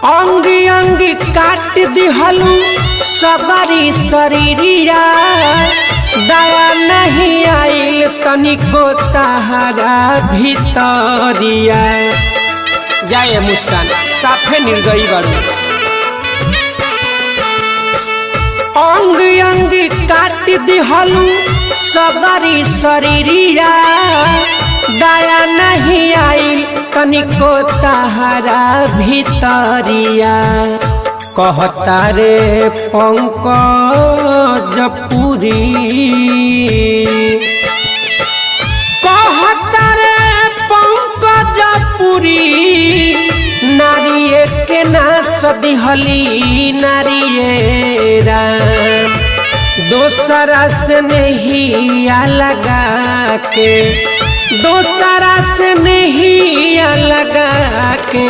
अंगी अंगी काट दिहलू सबरी शरीरिया दया नहीं आइल तनिको तहरा भीतरिया। जाए मुस्कान साफे निर्दयी बारू। अंग अंग काट दिहलू सबरी शरीरिया दया नहीं आई तनिको तहरा भीतरिया। कहता रे पंकज पुरी कहता रे पंकज पुरी नारिये के नाश दिहली नारिये राम। दोसरा से नहीं लगा के दोसरा से नहीं लगा के